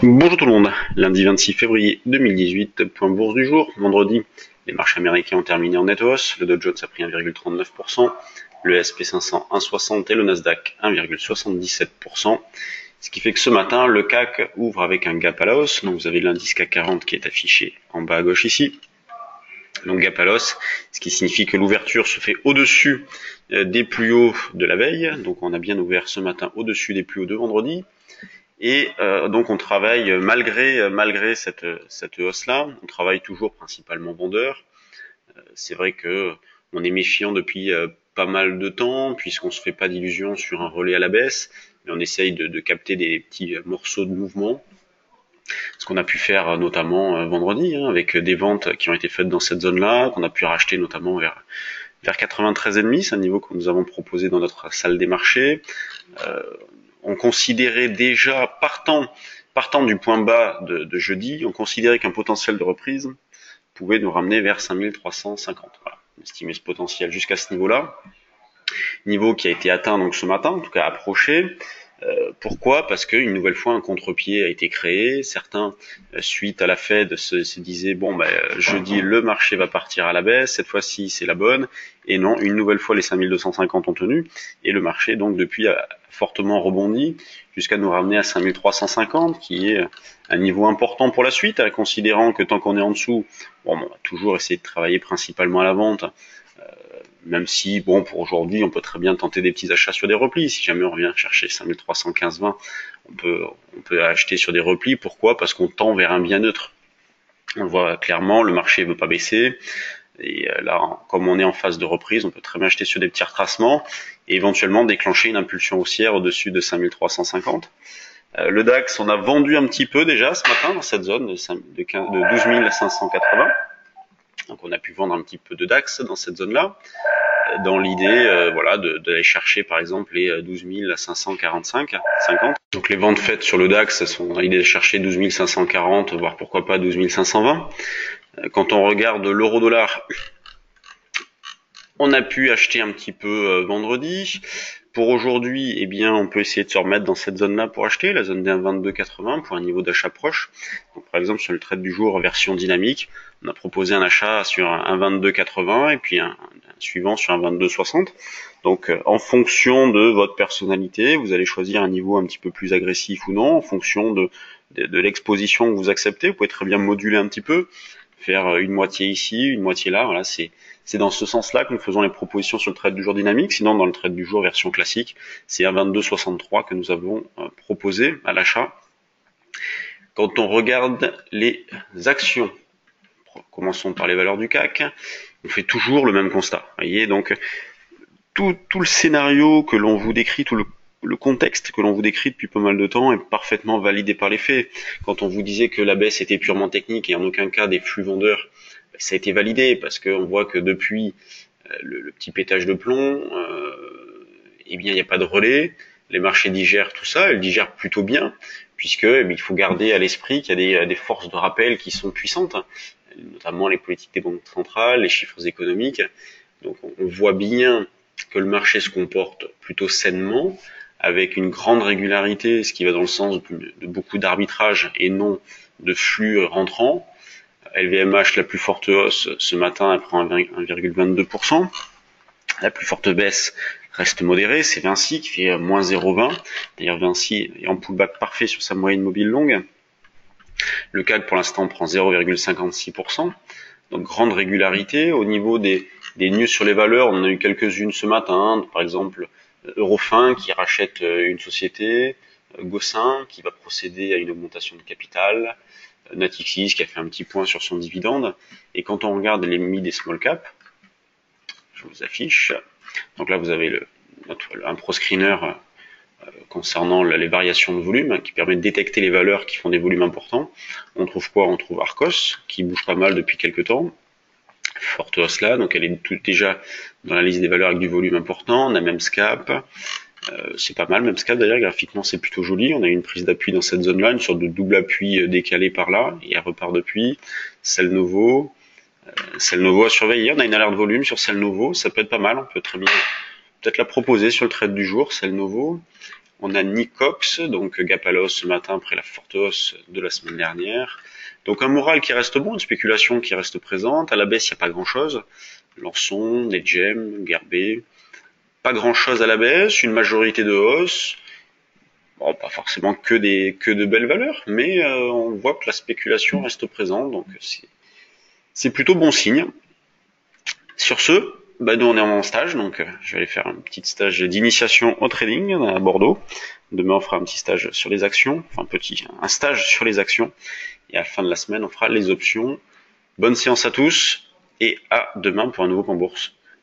Bonjour tout le monde, lundi 26 février 2018, point bourse du jour. Vendredi, les marchés américains ont terminé en nette hausse, le Dow Jones a pris 1,39%, le S&P 500 1,60 et le Nasdaq 1,77%. Ce qui fait que ce matin, le CAC ouvre avec un gap à la hausse, donc vous avez l'indice CAC 40 qui est affiché en bas à gauche ici. Donc gap à la hausse, ce qui signifie que l'ouverture se fait au-dessus des plus hauts de la veille, donc on a bien ouvert ce matin au-dessus des plus hauts de vendredi. Et donc on travaille malgré cette hausse-là, on travaille toujours principalement vendeur. C'est vrai que on est méfiant depuis pas mal de temps, puisqu'on se fait pas d'illusions sur un relais à la baisse, mais on essaye de capter des petits morceaux de mouvement. Ce qu'on a pu faire notamment vendredi, avec des ventes qui ont été faites dans cette zone-là, qu'on a pu racheter notamment vers 93,5, c'est un niveau que nous avons proposé dans notre salle des marchés. Euh, on considérait déjà, partant du point bas de jeudi, on considérait qu'un potentiel de reprise pouvait nous ramener vers 5350. Voilà. On estimait ce potentiel jusqu'à ce niveau-là. Niveau qui a été atteint donc ce matin, en tout cas approché. Pourquoi? Parce qu'une nouvelle fois un contre-pied a été créé. Certains, suite à la Fed, se disaient bon, jeudi le marché va partir à la baisse. Cette fois-ci, c'est la bonne. Et non, une nouvelle fois les 5250 ont tenu et le marché donc depuis a fortement rebondi jusqu'à nous ramener à 5350, qui est un niveau important pour la suite, considérant que tant qu'on est en dessous, bon, on va toujours essayer de travailler principalement à la vente. Même si, bon, pour aujourd'hui, on peut très bien tenter des petits achats sur des replis. Si jamais on revient chercher 5315-20, on peut acheter sur des replis. Pourquoi? Parce qu'on tend vers un bien neutre. On le voit clairement, le marché ne veut pas baisser. Et là, comme on est en phase de reprise, on peut très bien acheter sur des petits retracements et éventuellement déclencher une impulsion haussière au-dessus de 5350. Le DAX, on a vendu un petit peu déjà ce matin dans cette zone de 12 580. Donc on a pu vendre un petit peu de DAX dans cette zone-là, dans l'idée d'aller chercher par exemple les 12 545, 50. Donc les ventes faites sur le DAX sont dans l'idée de chercher 12 540, voire pourquoi pas 12 520. Quand on regarde l'euro-dollar, on a pu acheter un petit peu vendredi. Pour aujourd'hui, eh bien, on peut essayer de se remettre dans cette zone-là pour acheter, la zone des 1,2280 pour un niveau d'achat proche. Donc, par exemple, sur le trade du jour version dynamique, on a proposé un achat sur un 1,2280 et puis un suivant sur un 22,60. Donc, en fonction de votre personnalité, vous allez choisir un niveau un petit peu plus agressif ou non, en fonction de l'exposition que vous acceptez. Vous pouvez très bien moduler un petit peu, faire une moitié ici, une moitié là. Voilà, c'est dans ce sens-là que nous faisons les propositions sur le trade du jour dynamique. Sinon, dans le trade du jour version classique, c'est un 22,63 que nous avons proposé à l'achat. Quand on regarde les actions, commençons par les valeurs du CAC, on fait toujours le même constat. Vous voyez, donc tout le scénario que l'on vous décrit, tout le contexte que l'on vous décrit depuis pas mal de temps est parfaitement validé par les faits. Quand on vous disait que la baisse était purement technique et en aucun cas des flux vendeurs, ça a été validé parce qu'on voit que depuis le petit pétage de plomb, eh bien il n'y a pas de relais, les marchés digèrent tout ça, ils digèrent plutôt bien, puisque il faut garder à l'esprit qu'il y a des forces de rappel qui sont puissantes, notamment les politiques des banques centrales, les chiffres économiques. Donc on voit bien que le marché se comporte plutôt sainement, avec une grande régularité, ce qui va dans le sens de beaucoup d'arbitrage et non de flux rentrants. LVMH, la plus forte hausse ce matin, elle prend 1,22%. La plus forte baisse reste modérée, c'est Vinci qui fait moins 0,20. D'ailleurs, Vinci est en pullback parfait sur sa moyenne mobile longue. Le CAC, pour l'instant, prend 0,56%. Donc, grande régularité. Au niveau des news sur les valeurs, on en a eu quelques-unes ce matin. Par exemple, Eurofin qui rachète une société, Gossin qui va procéder à une augmentation de capital, Natixis qui a fait un petit point sur son dividende. Et quand on regarde les MID des small cap, je vous affiche. Donc là, vous avez un proscreener concernant les variations de volume qui permet de détecter les valeurs qui font des volumes importants. On trouve quoi? On trouve Arcos qui bouge pas mal depuis quelques temps. Forte hausse là, donc elle est déjà dans la liste des valeurs avec du volume important. On a Memscap, c'est pas mal. Memscap d'ailleurs, graphiquement c'est plutôt joli. On a une prise d'appui dans cette zone-là, une sorte de double appui décalé par là, et elle repart depuis. Celnovo à surveiller. On a une alerte volume sur Celnovo, ça peut être pas mal. On peut très bien peut-être la proposer sur le trade du jour, Celnovo. On a Nicops, donc gap à la hausse ce matin après la forte hausse de la semaine dernière. Donc un moral qui reste bon, une spéculation qui reste présente. À la baisse, il n'y a pas grand-chose. Lançon, Netgem, Gerbet. Pas grand-chose à la baisse, une majorité de hausse. Bon, pas forcément que de belles valeurs, mais on voit que la spéculation reste présente, donc c'est plutôt bon signe. Sur ce, bah nous on est en stage, donc je vais aller faire un petit stage d'initiation au trading à Bordeaux. Demain on fera un petit stage sur les actions, enfin un stage sur les actions. Et à la fin de la semaine on fera les options. Bonne séance à tous et à demain pour un nouveau point bourse.